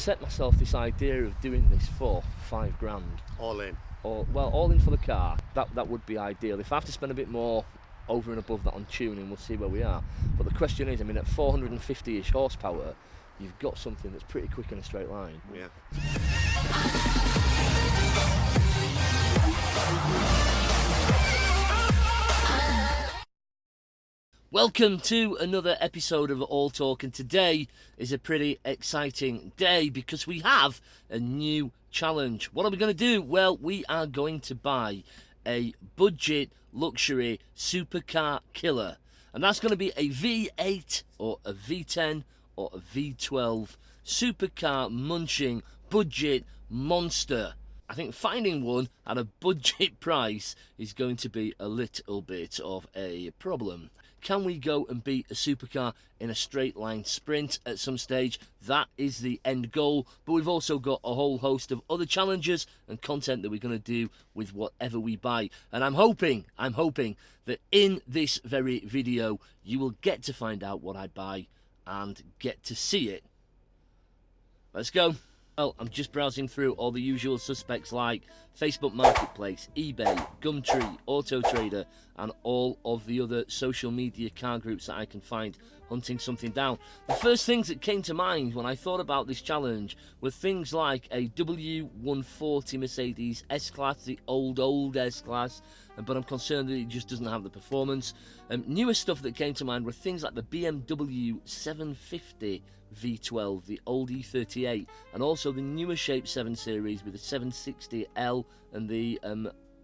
set myself this idea of doing this for £5 grand. All in. All in for the car. That would be ideal. If I have to spend a bit more over and above that on tuning, we'll see where we are. But the question is, I mean, at 450-ish horsepower, you've got something that's pretty quick in a straight line. Yeah. Welcome to another episode of All Talk, and today is a pretty exciting day because we have a new challenge. What are we going to do? Well, we are going to buy a Budget Luxury Supercar Killer, and that's going to be a V8 or a V10 or a V12 supercar munching budget monster. I think finding one at a budget price is going to be a little bit of a problem. Can we go and beat a supercar in a straight line sprint at some stage? That is the end goal, but we've also got a whole host of other challenges and content that we're going to do with whatever we buy. And I'm hoping that in this very video you will get to find out what I buy and get to see it. Let's go. Well, I'm just browsing through all the usual suspects like Facebook Marketplace, eBay, Gumtree, Auto Trader, and all of the other social media car groups that I can find, hunting something down. The first things that came to mind when I thought about this challenge were things like a W140 Mercedes S-Class, the old S-Class, but I'm concerned that it just doesn't have the performance. Newer stuff that came to mind were things like the BMW 750 V12, the old E38, and also the newer shape 7 Series with the 760L and the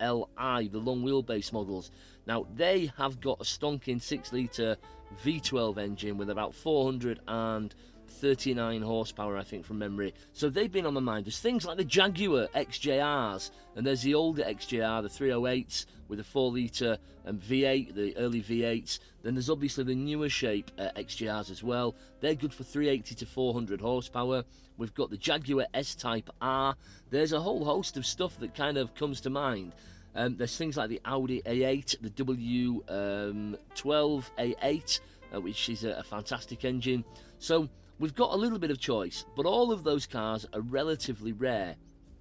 LI, the long wheelbase models. Now, they have got a stonking 6-litre V12 engine with about 439 horsepower, I think, from memory. So they've been on my mind. There's things like the Jaguar XJRs, and there's the older XJR, the 308s, with a 4-litre V8, the early V8s. Then there's obviously the newer shape XJRs as well. They're good for 380 to 400 horsepower. We've got the Jaguar S-Type R. There's a whole host of stuff that kind of comes to mind. There's things like the Audi A8, the W12 A8, which is a fantastic engine. So we've got a little bit of choice, but all of those cars are relatively rare.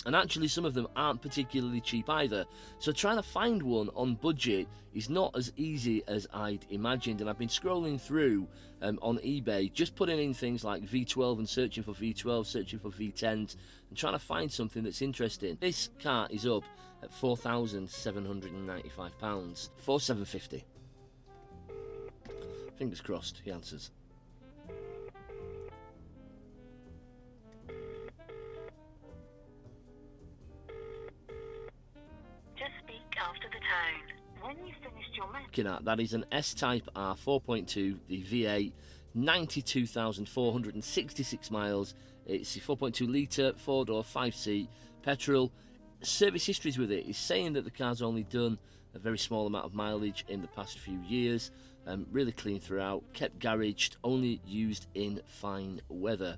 And actually some of them aren't particularly cheap either. So trying to find one on budget is not as easy as I'd imagined. And I've been scrolling through on eBay, just putting in things like V12 and searching for V12, searching for V10s, and trying to find something that's interesting. This car is up at £4,795, £4,750. Fingers crossed, he answers. After the tone. When you've finished your looking at that is an S-Type R 4.2, the V8, 92,466 miles. It's a 4.2 litre, 4-door, 5-seat, petrol. Service histories with it is saying that the car's only done a very small amount of mileage in the past few years. Really clean throughout, kept garaged, only used in fine weather.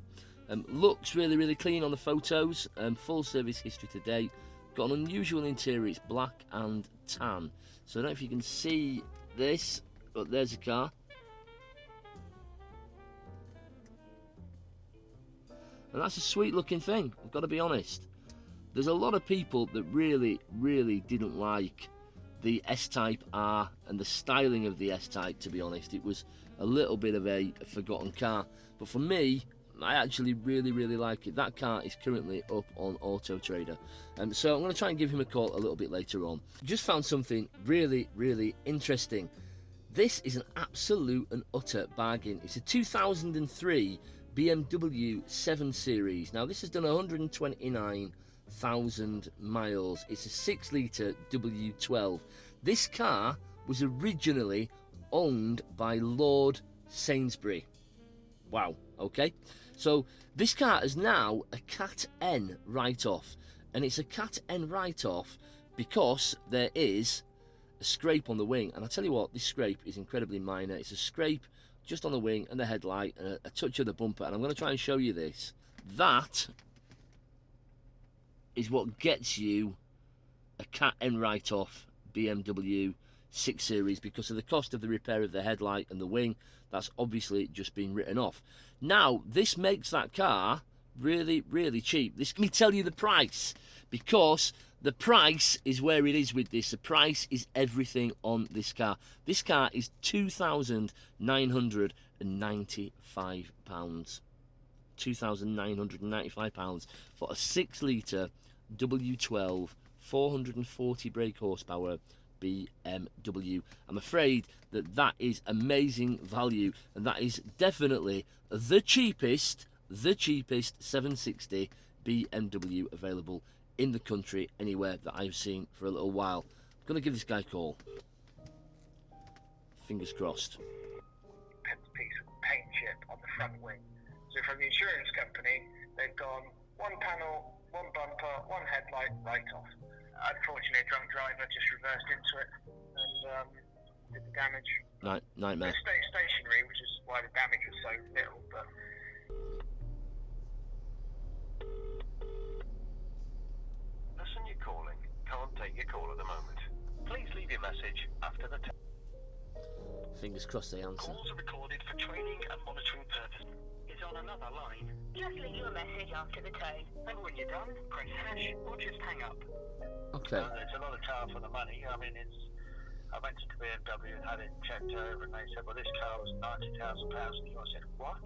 Looks really clean on the photos. Full service history to date. Got an unusual interior, it's black and tan. So I don't know if you can see this, but there's the car. And that's a sweet looking thing, I've got to be honest. There's a lot of people that really didn't like the S-Type R and the styling of the S-Type, to be honest. It was a little bit of a forgotten car. But for me, I actually really like it. That car is currently up on Auto Trader. So I'm going to try and give him a call a little bit later on. Just found something really interesting. This is an absolute and utter bargain. It's a 2003 BMW 7 Series. Now, this has done 129,000 miles. It's a 6-litre W12. This car was originally owned by Lord Sainsbury. Wow, okay. So this car is now a Cat N write-off, and it's a Cat N write-off because there is a scrape on the wing. And I tell you what, this scrape is incredibly minor. It's a scrape just on the wing and the headlight and a touch of the bumper, and I'm going to try and show you this. That is what gets you a Cat N write-off BMW 6 Series because of the cost of the repair of the headlight and the wing. That's obviously just been written off. Now, this makes that car really, really cheap. Let me tell you the price, because the price is where it is with this. The price is everything on this car. This car is £2,995. £2,995 for a 6-litre W12 440 brake horsepower BMW. I'm afraid that is amazing value, and that is definitely the cheapest 760 BMW available in the country anywhere that I've seen for a little while. I'm going to give this guy a call. Fingers crossed. Piece of paint chip on the front wing. So from the insurance company, they've gone one panel, one bumper, one headlight, right off. Unfortunately, a drunk driver just reversed into it and did the damage. Nightmare. It stayed stationary, which is why the damage was so little. But person you're calling can't take your call at the moment. Please leave your message after the tone. Fingers crossed they answer. Calls are recorded for training and monitoring purposes. Is on another line. Just leave your message after the tone. And when you're done, press hash or just hang up. Okay. It's a lot of car for the money. I mean, I went to BMW and had it checked over, and they said, well, this car was £90,000. And I said, what?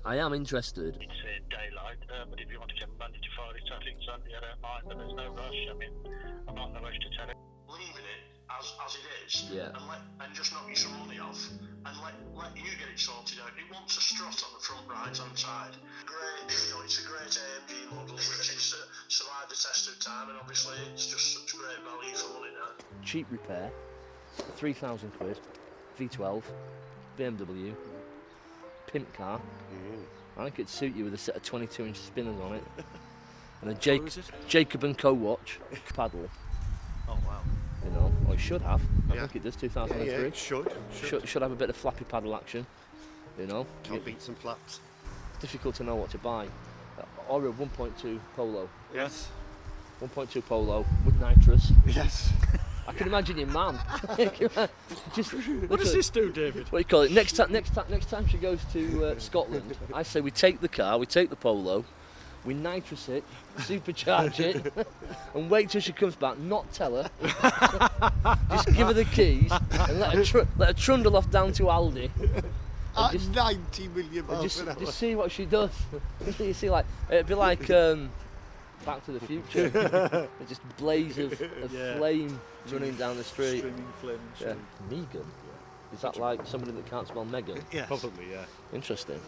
I am interested. It's daylight, but if you want to get Monday to Friday, Saturday and Sunday, I don't mind, but there's no rush. I mean, I'm not in a rush to tell it. Leaving it as it is, Yeah. and just knock you some money off, and let you get it sorted out. It wants a strut on the front right hand side. Great, it's a great AMG model which has survived the test of time, and obviously it's just such great value for money now. Cheap repair, £3,000, V12, BMW, pimp car. I think it'd suit you with a set of 22-inch spinners on it, and a Jacob & Co watch, paddle. Oh wow. You know, or it should have. I Yeah. think it does. 2003. Yeah, it should. Should have a bit of flappy paddle action. You know, Can't beat some flaps. difficult to know what to buy. Or a 1.2 Polo. Yes. 1.2 Polo with nitrous. Yes. I can imagine your mum. Just What does this do, David? What do you call it? Next time she goes to Scotland, I say we take the car, we take the Polo, we nitrous it, supercharge it, and wait till she comes back. Not tell her. Just give her the keys and let her trundle off down to Aldi. At Just- 90 million miles an hour. Just see what she does. You see, like it'd be like Back to the Future. It's just blaze of Yeah. flame running down the street. Streaming flame. Yeah. Megan. Is that like somebody that can't spell Megan? Yes. Probably, yeah. Interesting.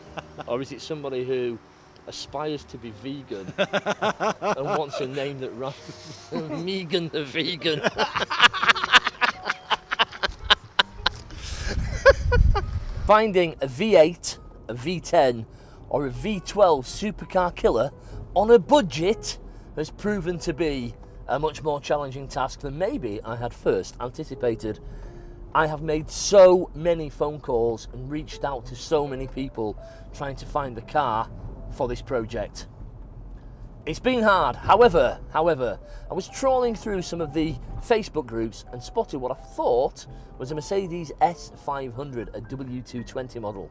Or is it somebody who aspires to be vegan and wants a name that rhymes? Megan the Vegan. Finding a V8, a V10 or a V12 Supercar Killer on a budget has proven to be a much more challenging task than maybe I had first anticipated. I have made so many phone calls and reached out to so many people trying to find the car for this project. It's been hard. However, I was trawling through some of the Facebook groups and spotted what I thought was a Mercedes S500, a W220 model.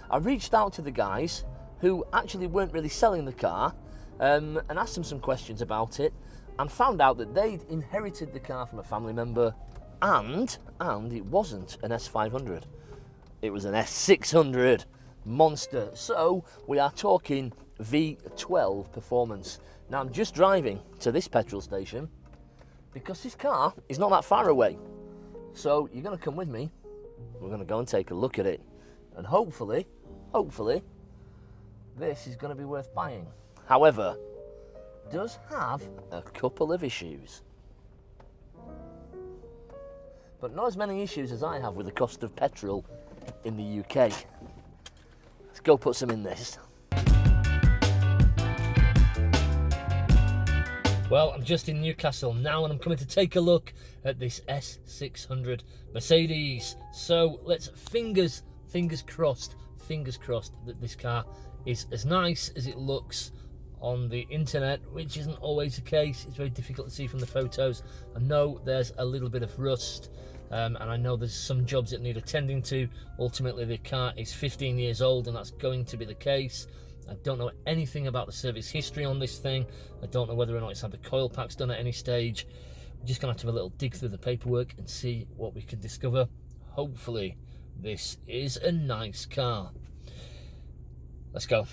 I reached out to the guys who actually weren't really selling the car and asked them some questions about it, and found out that they'd inherited the car from a family member, and it wasn't an S500. It was an S600 monster. So we are talking V12 performance. Now I'm just driving to this petrol station because this car is not that far away. So you're going to come with me. We're going to go and take a look at it, and hopefully, this is going to be worth buying. However, it does have a couple of issues. But not as many issues as I have with the cost of petrol in the UK. Let's go put some in this. Well, I'm just in Newcastle now, and I'm coming to take a look at this S600 Mercedes. So let's fingers crossed that this car is as nice as it looks on the internet, which isn't always the case. It's very difficult to see from the photos. I know there's a little bit of rust, and I know there's some jobs that need attending to. Ultimately, the car is 15 years old, and that's going to be the case. I don't know anything about the service history on this thing. I don't know whether or not it's had the coil packs done at any stage. We're just going to have a little dig through the paperwork and see what we can discover. Hopefully, this is a nice car. Let's go.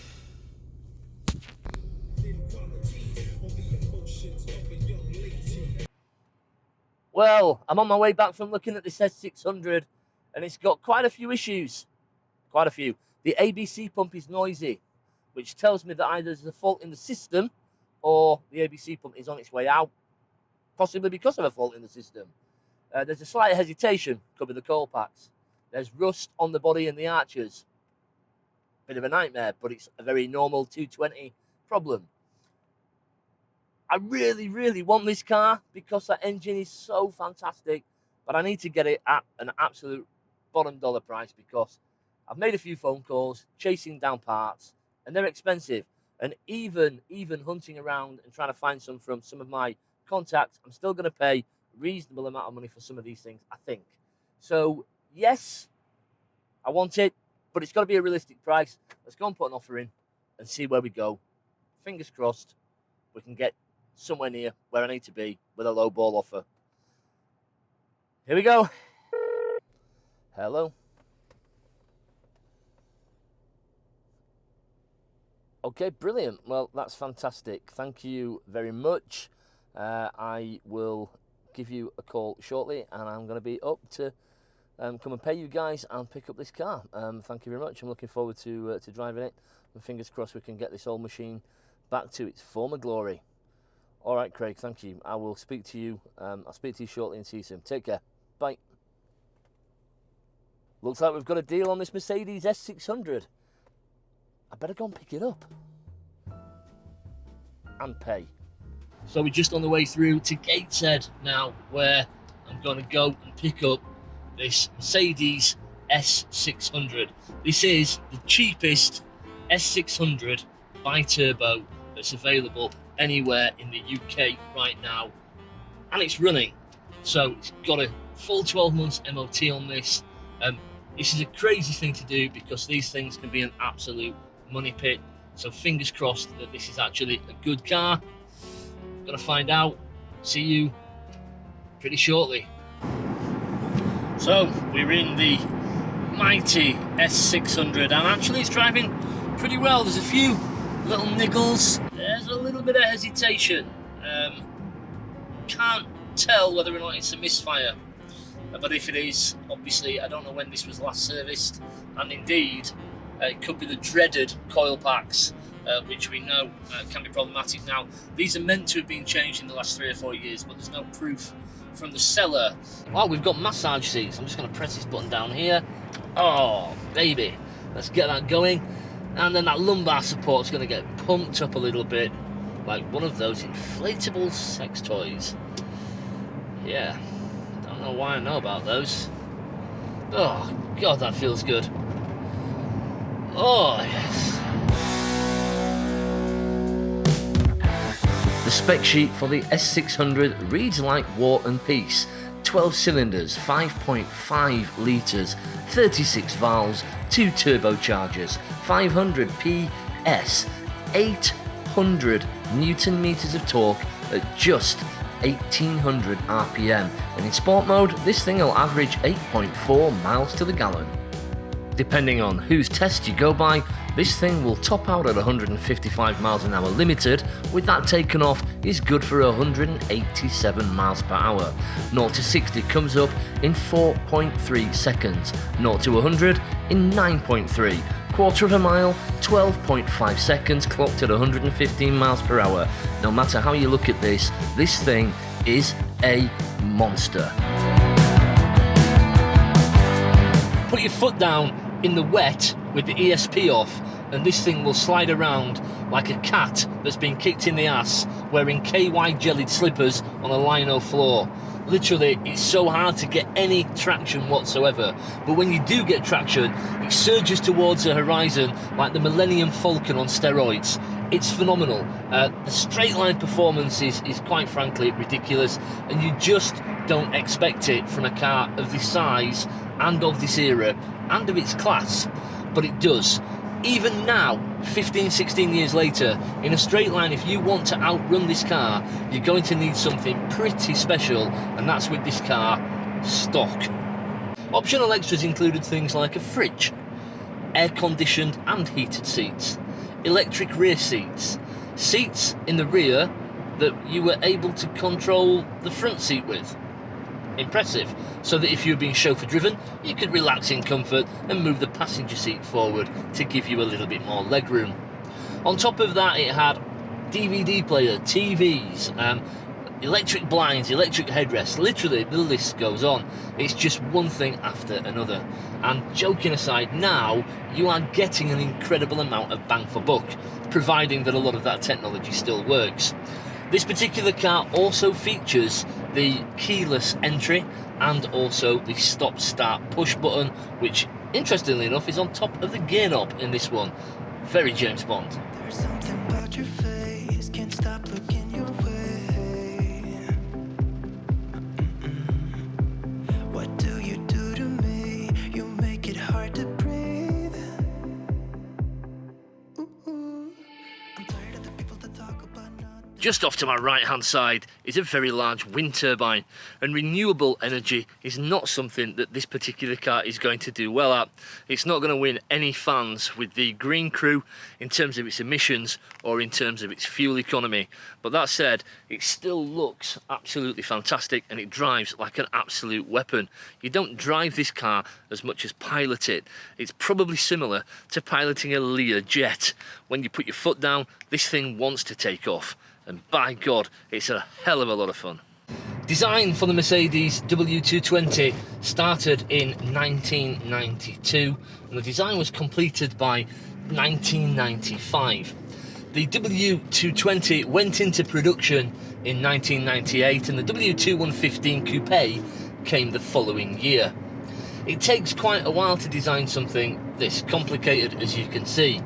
Well, I'm on my way back from looking at this S600, and it's got quite a few issues. Quite a few. The ABC pump is noisy, which tells me that either there's a fault in the system or the ABC pump is on its way out, possibly because of a fault in the system. There's a slight hesitation, could be the coil packs. There's rust on the body and the arches. Bit of a nightmare, but it's a very normal 220 problem. I really, really want this car because that engine is so fantastic, but I need to get it at an absolute bottom dollar price because I've made a few phone calls, chasing down parts, and they're expensive. And even hunting around and trying to find some from some of my contacts, I'm still going to pay a reasonable amount of money for some of these things, I think. So, yes, I want it, but it's got to be a realistic price. Let's go and put an offer in and see where we go. Fingers crossed, we can get somewhere near where I need to be with a low ball offer. Here we go. Hello. Okay, brilliant. Well, that's fantastic. Thank you very much. I will give you a call shortly, and I'm going to be up to come and pay you guys and pick up this car. Thank you very much. I'm looking forward to driving it, and fingers crossed we can get this old machine back to its former glory. All right, Craig, thank you. I will speak to you. I'll speak to you shortly and see you soon. Take care. Bye. Looks like we've got a deal on this Mercedes S600. I better go and pick it up and pay. So we're just on the way through to Gateshead now, where I'm going to go and pick up this Mercedes S600. This is the cheapest S600 bi-turbo that's available anywhere in the UK right now, and it's running. So it's got a full 12 months MOT on this. This is a crazy thing to do because these things can be an absolute money pit. So fingers crossed that this is actually a good car. Gonna find out. See you pretty shortly. So we're in the mighty S600, and actually it's driving pretty well. There's a few little niggles. There's a little bit of hesitation. Can't tell whether or not it's a misfire, but if it is, obviously I don't know when this was last serviced, and indeed it could be the dreaded coil packs, which we know can be problematic. Now, these are meant to have been changed in the last 3 or 4 years, but there's no proof from the seller. Oh, we've got massage seats. I'm just going to press this button down here. Oh, baby. Let's get that going. And then that lumbar support is going to get pumped up a little bit, like one of those inflatable sex toys. Yeah, don't know why I know about those. Oh, God, that feels good. Oh, yes. The spec sheet for the S600 reads like War and Peace. 12 cylinders, 5.5 litres, 36 valves, 2 turbochargers, 500 PS, 800 Newton meters of torque at just 1800 RPM. And in sport mode, this thing will average 8.4 miles to the gallon. Depending on whose test you go by, this thing will top out at 155 miles an hour limited. With that taken off, is good for 187 miles per hour. 0 to 60 comes up in 4.3 seconds. 0 to 100 in 9.3. Quarter of a mile, 12.5 seconds, clocked at 115 miles per hour. No matter how you look at this thing is a monster. Put your foot down in the wet with the ESP off, and this thing will slide around like a cat that's been kicked in the ass wearing KY jellied slippers on a lino floor. Literally, it's so hard to get any traction whatsoever, but when you do get traction, it surges towards the horizon like the Millennium Falcon on steroids. It's phenomenal. The straight line performance is quite frankly ridiculous, and you just don't expect it from a car of this size and of this era and of its class, but it does. Even now, 15, 16 years later, in a straight line, if you want to outrun this car, you're going to need something pretty special, and that's with this car, stock. Optional extras included things like a fridge, air-conditioned and heated seats, electric rear seats, seats in the rear that you were able to control the front seat with. Impressive, so that if you were being chauffeur driven, you could relax in comfort and move the passenger seat forward to give you a little bit more legroom. On top of that, it had DVD player, TVs, electric blinds, electric headrests, literally the list goes on. It's just one thing after another. And joking aside, now you are getting an incredible amount of bang for buck, providing that a lot of that technology still works. This particular car also features the keyless entry and also the stop-start push button, which, interestingly enough, is on top of the gear knob in this one. Very James Bond. There's something about your face, can't stop looking your way. What do you do to me? You make it hard to breathe. I'm tired of the people that talk about nothing. Just off to my right-hand side is a very large wind turbine, and renewable energy is not something that this particular car is going to do well at. It's not going to win any fans with the Green Crew in terms of its emissions or in terms of its fuel economy. But that said, it still looks absolutely fantastic and it drives like an absolute weapon. You don't drive this car as much as pilot it. It's probably similar to piloting a Lear jet. When you put your foot down, this thing wants to take off. And by God, it's a hell of a lot of fun. Design for the Mercedes W220 started in 1992, and the design was completed by 1995. The W220 went into production in 1998, and the W2115 Coupe came the following year. It takes quite a while to design something this complicated, as you can see.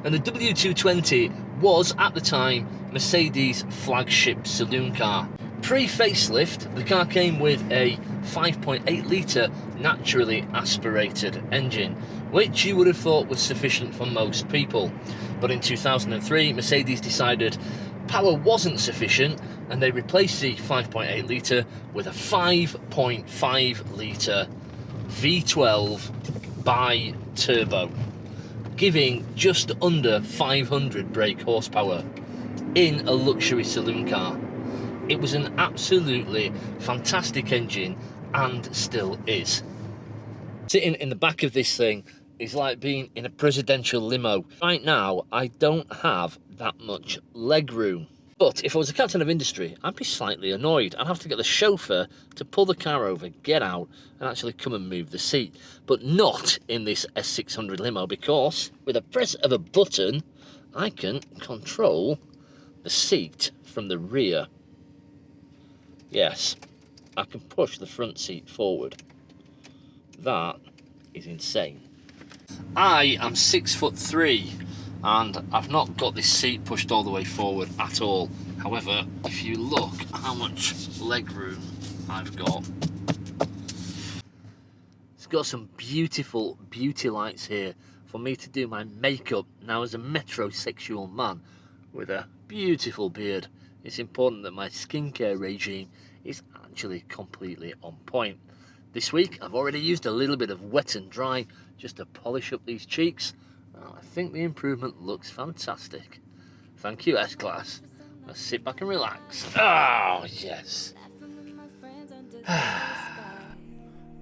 And the W220 was, at the time, Mercedes' flagship saloon car. Pre-facelift, the car came with a 5.8 litre naturally aspirated engine, which you would have thought was sufficient for most people. But in 2003, Mercedes decided power wasn't sufficient, and they replaced the 5.8 litre with a 5.5 litre V12 bi-turbo, giving just under 500 brake horsepower in a luxury saloon car. It was an absolutely fantastic engine and still is. Sitting in the back of this thing is like being in a presidential limo. Right now, I don't have that much leg room. But if I was a captain of industry, I'd be slightly annoyed. I'd have to get the chauffeur to pull the car over, get out, and actually come and move the seat. But not in this S600 limo, because with a press of a button, I can control the seat from the rear. Yes, I can push the front seat forward. That is insane. I am 6'3", and I've not got this seat pushed all the way forward at all. However, if you look at how much leg room I've got, it's got some beautiful beauty lights here for me to do my makeup. Now, as a metrosexual man with a beautiful beard, it's important that my skincare regime is actually completely on point. This week, I've already used a little bit of wet and dry just to polish up these cheeks. Well, I think the improvement looks fantastic. Thank you, S-Class. Let's sit back and relax. Oh, yes.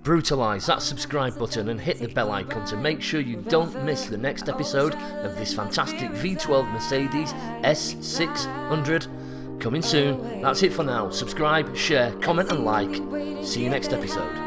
Brutalise that subscribe button and hit the bell icon to make sure you don't miss the next episode of this fantastic V12 Mercedes S600. Coming soon. That's it for now. Subscribe, share, comment and like. See you next episode.